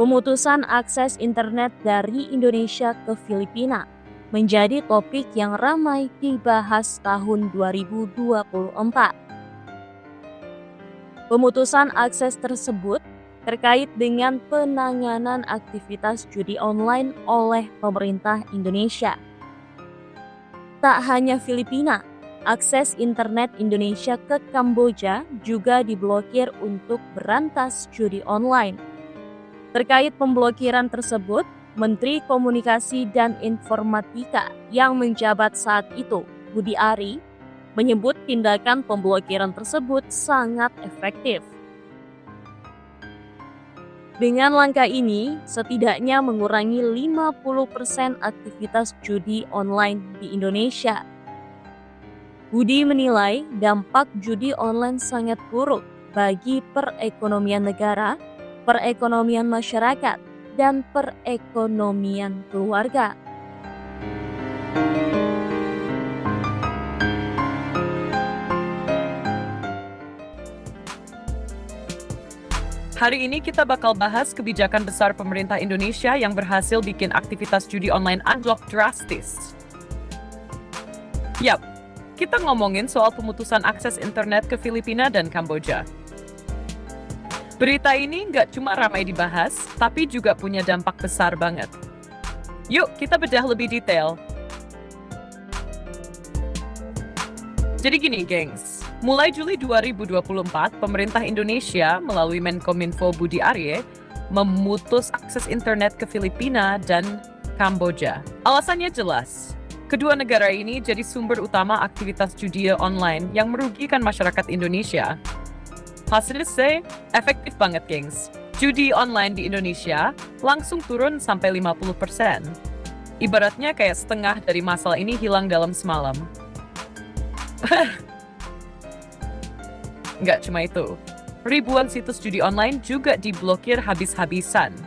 Pemutusan akses internet dari Indonesia ke Filipina menjadi topik yang ramai dibahas tahun 2024. Pemutusan akses tersebut terkait dengan penanganan aktivitas judi online oleh pemerintah Indonesia. Tak hanya Filipina, akses internet Indonesia ke Kamboja juga diblokir untuk berantas judi online. Terkait pemblokiran tersebut, Menteri Komunikasi dan Informatika yang menjabat saat itu, Budi Ari, menyebut tindakan pemblokiran tersebut sangat efektif. Dengan langkah ini, setidaknya mengurangi 50% aktivitas judi online di Indonesia. Budi menilai dampak judi online sangat buruk bagi perekonomian negara, perekonomian masyarakat, dan perekonomian keluarga. Hari ini kita bakal bahas kebijakan besar pemerintah Indonesia yang berhasil bikin aktivitas judi online anjlok drastis. Yap, kita ngomongin soal pemutusan akses internet ke Filipina dan Kamboja. Berita ini nggak cuma ramai dibahas, tapi juga punya dampak besar banget. Yuk, kita bedah lebih detail. Jadi gini, gengs. Mulai Juli 2024, pemerintah Indonesia melalui Menkominfo Budi Ari memutus akses internet ke Filipina dan Kamboja. Alasannya jelas. Kedua negara ini jadi sumber utama aktivitas judi online yang merugikan masyarakat Indonesia. Hasilnya efektif banget, gengs. Judi online di Indonesia langsung turun sampai 50%. Ibaratnya kayak setengah dari masalah ini hilang dalam semalam. Nggak cuma itu. Ribuan situs judi online juga diblokir habis-habisan.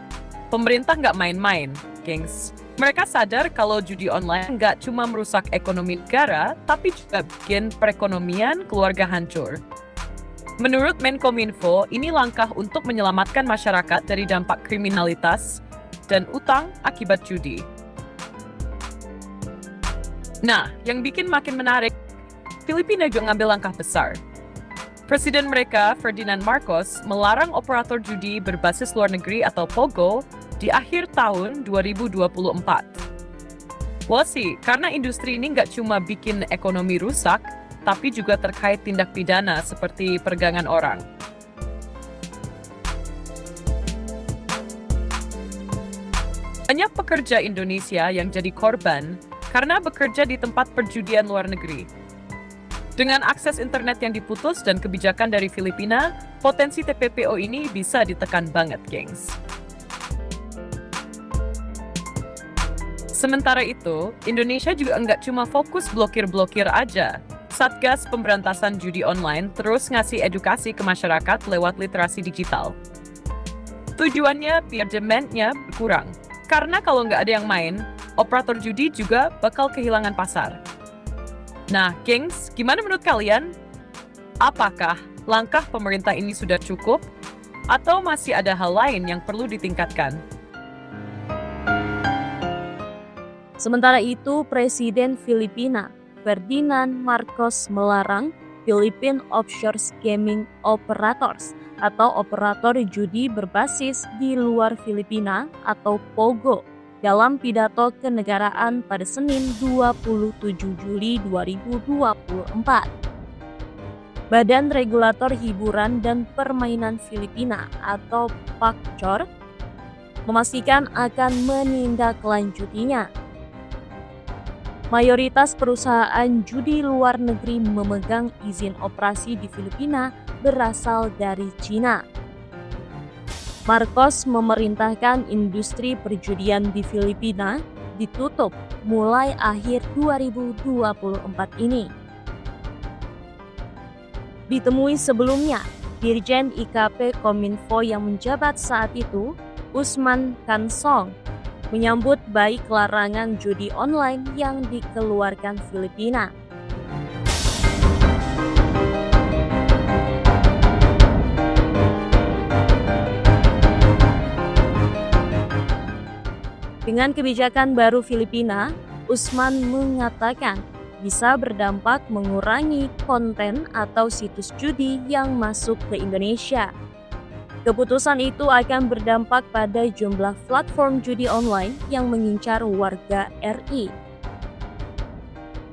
Pemerintah nggak main-main, gengs. Mereka sadar kalau judi online nggak cuma merusak ekonomi negara, tapi juga bikin perekonomian keluarga hancur. Menurut Menkominfo, ini langkah untuk menyelamatkan masyarakat dari dampak kriminalitas dan utang akibat judi. Nah, yang bikin makin menarik, Filipina juga ngambil langkah besar. Presiden mereka, Ferdinand Marcos, melarang operator judi berbasis luar negeri atau POGO di akhir tahun 2024. Wah sih, karena industri ini nggak cuma bikin ekonomi rusak, tapi juga terkait tindak pidana seperti perdagangan orang. Banyak pekerja Indonesia yang jadi korban karena bekerja di tempat perjudian luar negeri. Dengan akses internet yang diputus dan kebijakan dari Filipina, potensi TPPO ini bisa ditekan banget, gengs. Sementara itu, Indonesia juga nggak cuma fokus blokir-blokir aja. Satgas Pemberantasan Judi Online terus ngasih edukasi ke masyarakat lewat literasi digital. Tujuannya biar demandnya berkurang. Karena kalau nggak ada yang main, operator judi juga bakal kehilangan pasar. Nah, gengs, gimana menurut kalian? Apakah langkah pemerintah ini sudah cukup? Atau masih ada hal lain yang perlu ditingkatkan? Sementara itu, Presiden Filipina Ferdinand Marcos melarang Philippine Offshore Gaming Operators atau operator judi berbasis di luar Filipina atau POGO dalam pidato kenegaraan pada Senin 27 Juli 2024. Badan Regulator Hiburan dan Permainan Filipina atau PAGCOR memastikan akan menindaklanjutinya. Mayoritas perusahaan judi luar negeri memegang izin operasi di Filipina berasal dari Cina. Marcos memerintahkan industri perjudian di Filipina ditutup mulai akhir 2024 ini. Ditemui sebelumnya, Dirjen IKP Kominfo yang menjabat saat itu, Usman Kansong, menyambut baik larangan judi online yang dikeluarkan Filipina. Dengan kebijakan baru Filipina, Usman mengatakan bisa berdampak mengurangi konten atau situs judi yang masuk ke Indonesia. Keputusan itu akan berdampak pada jumlah platform judi online yang mengincar warga RI.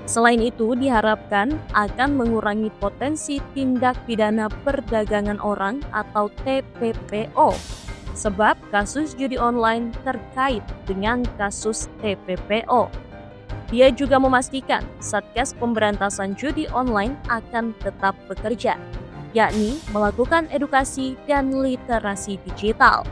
Selain itu, diharapkan akan mengurangi potensi tindak pidana perdagangan orang atau TPPO, sebab kasus judi online terkait dengan kasus TPPO. Dia juga memastikan Satgas Pemberantasan Judi Online akan tetap bekerja, yakni melakukan edukasi dan literasi digital.